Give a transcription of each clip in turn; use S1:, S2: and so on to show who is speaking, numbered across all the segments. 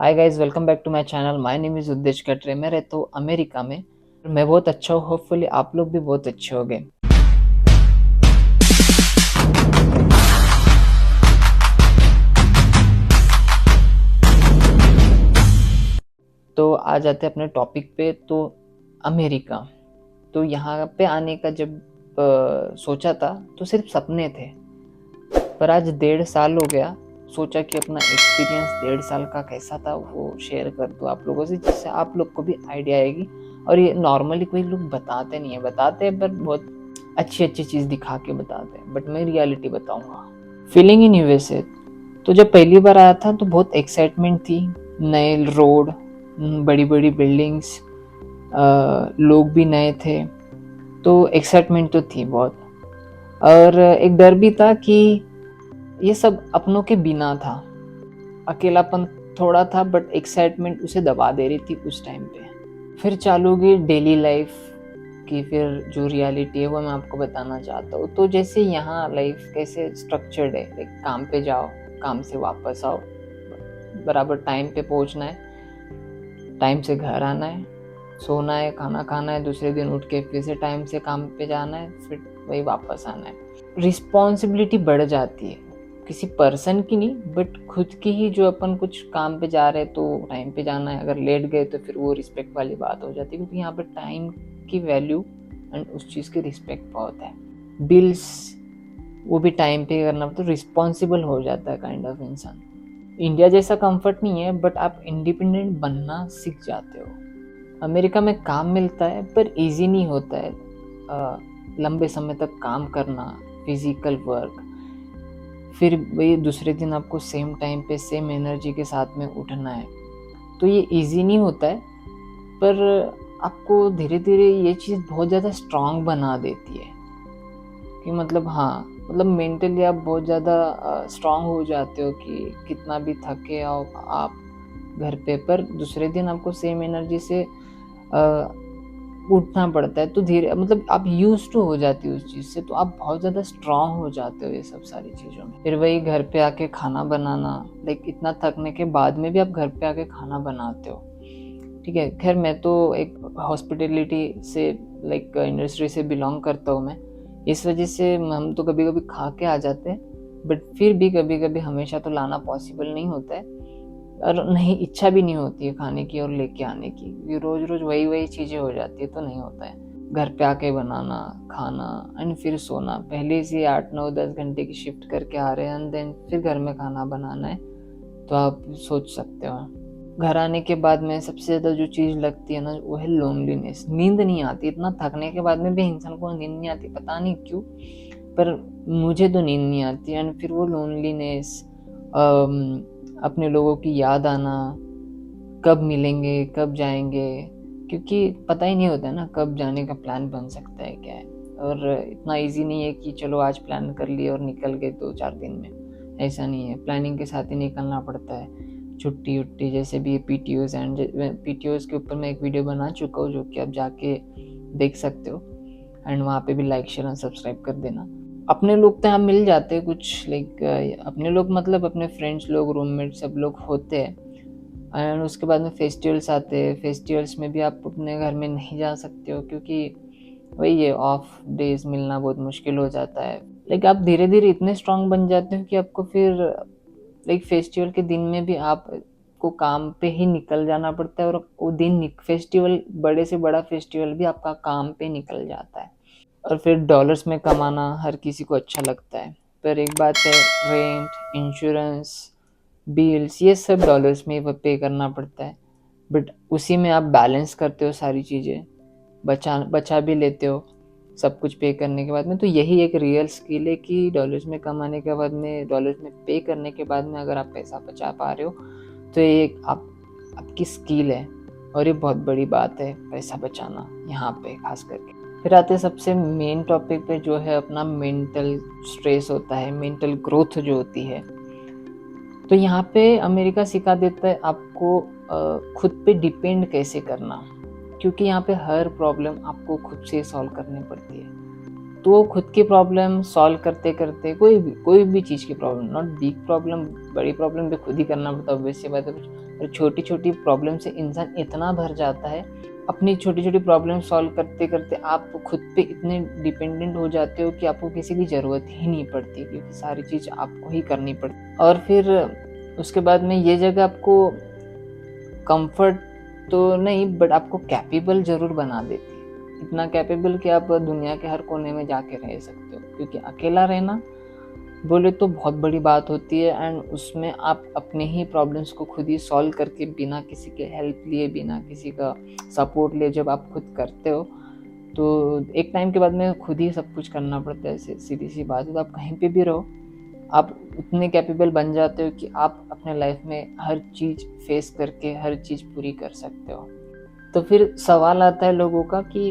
S1: Hi guys, welcome back to my channel. My name is Uddesh Katre. मैं रहता हूँ America में। मैं बहुत अच्छा हूँ, होपफुली आप लोग भी बहुत अच्छे होंगे। तो आ जाते हैं अपने टॉपिक पे। तो अमेरिका, तो यहाँ पे आने का जब सोचा था तो सिर्फ सपने थे, पर आज 1.5 साल हो गया। सोचा कि अपना एक्सपीरियंस 1.5 साल का कैसा था वो शेयर कर दूँ आप लोगों से, जिससे आप लोग को भी आइडिया आएगी। और ये नॉर्मली कोई लोग बताते नहीं है, बताते हैं पर बहुत अच्छी अच्छी चीज़ दिखा के बताते हैं, बट मैं रियलिटी बताऊंगा। फीलिंग इन यूएसए, तो जब पहली बार आया था तो बहुत एक्साइटमेंट थी। नए रोड, बड़ी बड़ी बिल्डिंग्स, लोग भी नए थे, तो एक्साइटमेंट तो थी बहुत। और एक डर भी था कि ये सब अपनों के बिना था। अकेलापन थोड़ा था, बट एक्साइटमेंट उसे दबा दे रही थी उस टाइम पे। फिर चालू हुई डेली लाइफ की, फिर जो रियलिटी है वो मैं आपको बताना चाहता हूँ। तो जैसे यहाँ लाइफ कैसे स्ट्रक्चर्ड है, लाइक काम पे जाओ, काम से वापस आओ, बराबर टाइम पे पहुँचना है, टाइम से घर आना है, सोना है, खाना खाना है, दूसरे दिन उठ के फिर से टाइम से काम पे जाना है, फिर वही वापस आना है। रिस्पॉन्सिबिलिटी बढ़ जाती है, किसी पर्सन की नहीं बट खुद की ही। जो अपन कुछ काम पे जा रहे हैं तो टाइम पे जाना है, अगर लेट गए तो फिर वो रिस्पेक्ट वाली बात हो जाती है, क्योंकि यहाँ पे टाइम की वैल्यू एंड उस चीज़ की रिस्पेक्ट बहुत है। बिल्स वो भी टाइम पे करना, तो रिस्पॉन्सिबल हो जाता है काइंड ऑफ इंसान। इंडिया जैसा कंफर्ट नहीं है, बट आप इंडिपेंडेंट बनना सीख जाते हो। अमेरिका में काम मिलता है पर इजी नहीं होता है। लंबे समय तक काम करना, फिजिकल वर्क, फिर वही दूसरे दिन आपको सेम टाइम पे सेम एनर्जी के साथ में उठना है, तो ये इजी नहीं होता है। पर आपको धीरे धीरे ये चीज़ बहुत ज़्यादा स्ट्रांग बना देती है कि मतलब हाँ, मतलब मेंटली आप बहुत ज़्यादा स्ट्रांग हो जाते हो कि कितना भी थके आओ आप घर पे, पर दूसरे दिन आपको सेम एनर्जी से उठना पड़ता है। तो धीरे मतलब आप यूज्ड टू हो जाती हो उस चीज़ से, तो आप बहुत ज़्यादा स्ट्रांग हो जाते हो ये सब सारी चीज़ों में। फिर वही घर पे आके खाना बनाना, लाइक इतना थकने के बाद में भी आप घर पे आके खाना बनाते हो। ठीक है, खैर मैं तो एक हॉस्पिटैलिटी से, लाइक इंडस्ट्री से बिलोंग करता हूँ मैं, इस वजह से हम तो कभी कभी खा के आ जाते हैं, बट फिर भी कभी कभी हमेशा तो लाना पॉसिबल नहीं होता है, और नहीं इच्छा भी नहीं होती है खाने की और लेके आने की, क्योंकि रोज रोज वही वही चीज़ें हो जाती है तो नहीं होता है। घर पे आके बनाना, खाना एंड फिर सोना, पहले से 8 9 10 घंटे की शिफ्ट करके आ रहे हैं एंड देन फिर घर में खाना बनाना है, तो आप सोच सकते हो। घर आने के बाद में सबसे ज़्यादा जो चीज़ लगती है ना, वो है लोनलीनेस। नींद नहीं आती, इतना थकने के बाद में भी इंसान को नींद नहीं आती, पता नहीं क्यों, पर मुझे तो नींद नहीं आती। एंड फिर वो लोनलीनेस, अपने लोगों की याद आना, कब मिलेंगे कब जाएंगे, क्योंकि पता ही नहीं होता है ना कब जाने का प्लान बन सकता है क्या है। और इतना इजी नहीं है कि चलो आज प्लान कर लिए और निकल गए 2 4 दिन में, ऐसा नहीं है, प्लानिंग के साथ ही निकलना पड़ता है। छुट्टी उट्टी जैसे भी पीटीओज, एंड पीटीओज के ऊपर मैं एक वीडियो बना चुका हूँ जो कि आप जाके देख सकते हो, एंड वहाँ पे भी लाइक शेयर एंड सब्सक्राइब कर देना। अपने लोग तो यहाँ मिल जाते हैं कुछ, लाइक अपने लोग मतलब अपने फ्रेंड्स लोग, रूममेट सब लोग होते हैं। एंड उसके बाद में फेस्टिवल्स आते हैं। फेस्टिवल्स में भी आप अपने घर में नहीं जा सकते हो, क्योंकि वही है, ऑफ डेज मिलना बहुत मुश्किल हो जाता है। लाइक आप धीरे धीरे इतने स्ट्रांग बन जाते हो कि आपको फिर लाइक फेस्टिवल के दिन में भी आपको काम पे ही निकल जाना पड़ता है, और वो दिन फेस्टिवल, बड़े से बड़ा फेस्टिवल भी आपका काम पे निकल जाता है। और फिर डॉलर्स में कमाना हर किसी को अच्छा लगता है, पर एक बात है, रेंट, इंश्योरेंस, बिल्स, ये सब डॉलर्स में ही पे करना पड़ता है। बट उसी में आप बैलेंस करते हो सारी चीज़ें, बचा बचा भी लेते हो सब कुछ पे करने के बाद में। तो यही एक रियल स्किल है कि डॉलर्स में कमाने के बाद में, डॉलर्स में पे करने के बाद में अगर आप पैसा बचा पा रहे हो, तो ये एक आपकी स्किल है, और ये बहुत बड़ी बात है पैसा बचाना यहाँ पे खास करके। फिर आते हैं सबसे मेन टॉपिक पे, जो है अपना मेंटल स्ट्रेस होता है, मेंटल ग्रोथ जो होती है। तो यहाँ पे अमेरिका सिखा देता है आपको खुद पे डिपेंड कैसे करना, क्योंकि यहाँ पे हर प्रॉब्लम आपको खुद से सॉल्व करनी पड़ती है। तो खुद की प्रॉब्लम सॉल्व करते-करते कोई भी चीज़ की प्रॉब्लम, नॉट बिग प्रॉब्लम, बड़ी प्रॉब्लम भी खुद ही करना पड़ता है, ऑब्वियस सी बात है। और छोटी-छोटी प्रॉब्लम से इंसान इतना भर जाता है, अपनी छोटी-छोटी प्रॉब्लम सॉल्व करते-करते आप खुद पे इतने डिपेंडेंट हो जाते हो कि आपको किसी की ज़रूरत ही नहीं पड़ती, क्योंकि सारी चीज़ आपको ही करनी पड़ती। और फिर उसके बाद में ये जगह आपको कम्फर्ट तो नहीं, बट आपको कैपेबल ज़रूर बना देती है। इतना कैपेबल कि आप दुनिया के हर कोने में जाके रह सकते हो, क्योंकि अकेला रहना बोले तो बहुत बड़ी बात होती है, एंड उसमें आप अपने ही प्रॉब्लम्स को खुद ही सॉल्व करके बिना किसी के हेल्प लिए, बिना किसी का सपोर्ट लिए जब आप खुद करते हो, तो एक टाइम के बाद में खुद ही सब कुछ करना पड़ता है। सीधी सी बात है। तो आप कहीं पे भी रहो, आप उतने कैपेबल बन जाते हो कि आप अपने लाइफ में हर चीज़ फेस करके हर चीज़ पूरी कर सकते हो। तो फिर सवाल आता है लोगों का कि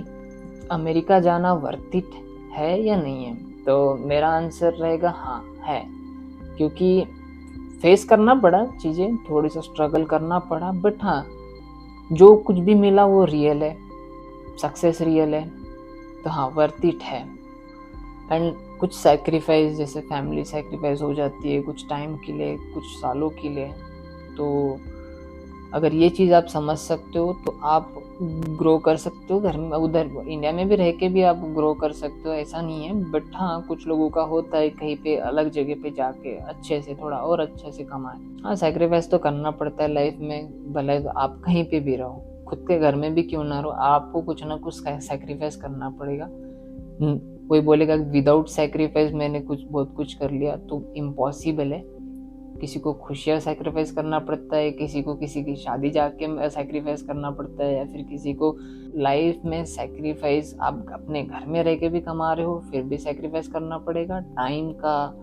S1: अमेरिका जाना वर्थ इट है या नहीं है? तो मेरा आंसर रहेगा हाँ, है। क्योंकि फेस करना पड़ा चीज़ें, थोड़ी-सा स्ट्रगल करना पड़ा, बट हाँ, जो कुछ भी मिला वो रियल है, सक्सेस रियल है, तो हाँ, वर्थ इट है। एंड कुछ सैक्रिफाइस, जैसे फैमिली सैक्रिफाइस हो जाती है कुछ टाइम के लिए, कुछ सालों के लिए। तो अगर ये चीज़ आप समझ सकते हो तो आप ग्रो कर सकते हो। घर में उधर इंडिया में भी रह के भी आप ग्रो कर सकते हो, ऐसा नहीं है। बट हाँ, कुछ लोगों का होता है कहीं पे अलग जगह पे जाके अच्छे से, थोड़ा और अच्छे से कमाए। हाँ, सैक्रिफाइस तो करना पड़ता है लाइफ में, भले आप कहीं पे भी रहो, खुद के घर में भी क्यों ना रहो, आपको कुछ ना कुछ सैक्रिफाइस करना पड़ेगा। कोई बोलेगा विदाउट सैक्रिफाइस मैंने बहुत कुछ कर लिया, तो इम्पॉसिबल है। किसी को खुशियाँ सैक्रिफाइस करना पड़ता है, किसी को किसी की शादी जाके सैक्रिफाइस करना पड़ता है, या फिर किसी को लाइफ में सैक्रिफाइस आप अपने घर में रह के भी कमा रहे हो फिर भी सैक्रिफाइस करना पड़ेगा, टाइम का,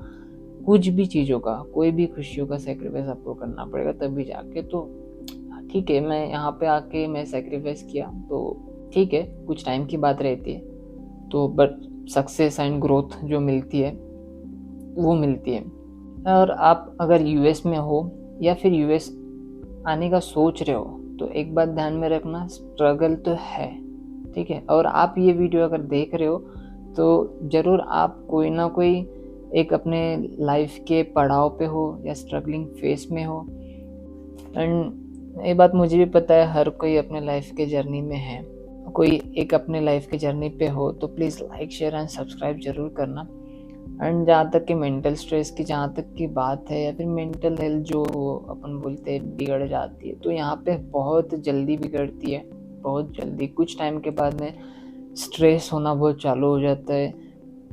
S1: कुछ भी चीज़ों का, कोई भी खुशियों का सैक्रिफाइस आपको करना पड़ेगा तभी जाके। तो ठीक है, मैं यहाँ पे आके मैं सैक्रिफाइस किया तो ठीक है, कुछ टाइम की बात रहती है, तो बट सक्सेस एंड ग्रोथ जो मिलती है वो मिलती है। और आप अगर यूएस में हो या फिर यूएस आने का सोच रहे हो, तो एक बात ध्यान में रखना, स्ट्रगल तो है, ठीक है। और आप ये वीडियो अगर देख रहे हो तो ज़रूर आप कोई ना कोई एक अपने लाइफ के पड़ाव पे हो या स्ट्रगलिंग फेस में हो। एंड ये बात मुझे भी पता है, हर कोई अपने लाइफ के जर्नी में है, कोई एक अपने लाइफ के जर्नी पे हो, तो please like share and subscribe ज़रूर करना। एंड जहाँ तक कि मेंटल स्ट्रेस की जहाँ तक की बात है, या फिर मेंटल हेल्थ जो अपन बोलते हैं बिगड़ जाती है, तो यहाँ पे बहुत जल्दी बिगड़ती है, बहुत जल्दी। कुछ टाइम के बाद में स्ट्रेस होना बहुत चालू हो जाता है।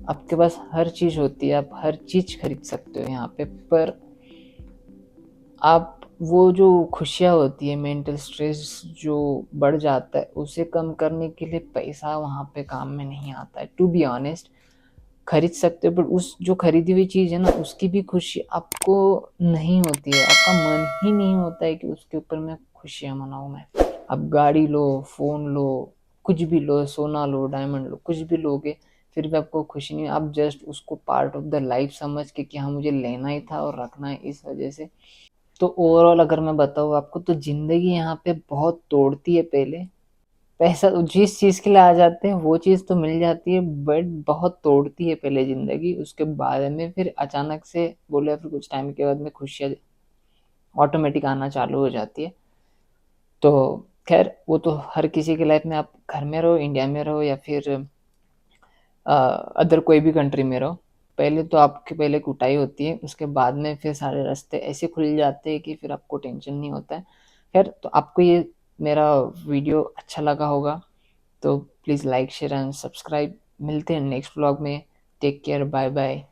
S1: आपके पास हर चीज़ होती है, आप हर चीज़ खरीद सकते हो यहाँ पे, पर आप वो जो खुशियाँ होती है, मेंटल स्ट्रेस जो बढ़ जाता है, उसे कम करने के लिए पैसा वहाँ पे काम में नहीं आता है, टू बी ऑनेस्ट। खरीद सकते हो, बट उस जो खरीदी हुई चीज़ है ना, उसकी भी खुशी आपको नहीं होती है, आपका मन ही नहीं होता है कि उसके ऊपर मैं खुशियाँ मनाऊँ मैं। आप गाड़ी लो, फ़ोन लो, कुछ भी लो, सोना लो, डायमंड लो, कुछ भी लोगे, फिर भी आपको खुशी नहीं, आप जस्ट उसको पार्ट ऑफ द लाइफ समझ के कि हाँ, मुझे लेना ही था और रखना है इस वजह से। तो ओवरऑल अगर मैं बताऊँ आपको, तो ज़िंदगी यहाँ पे बहुत तोड़ती है पहले। पैसा जिस चीज़ के लिए आ जाते हैं वो चीज़ तो मिल जाती है, बट बहुत तोड़ती है पहले ज़िंदगी, उसके बाद में फिर अचानक से बोले फिर कुछ टाइम के बाद में खुशियाँ ऑटोमेटिक आना चालू हो जाती है। तो खैर वो तो हर किसी की लाइफ में, आप घर में रहो, इंडिया में रहो, या फिर अदर कोई भी कंट्री में रहो, पहले तो आपकी पहले कुटाई होती है, उसके बाद में फिर सारे रास्ते ऐसे खुल जाते हैं कि फिर आपको टेंशन नहीं होता है। खैर, तो आपको ये मेरा वीडियो अच्छा लगा होगा, तो please like share and subscribe. मिलते हैं नेक्स्ट व्लॉग में। Take care, bye bye.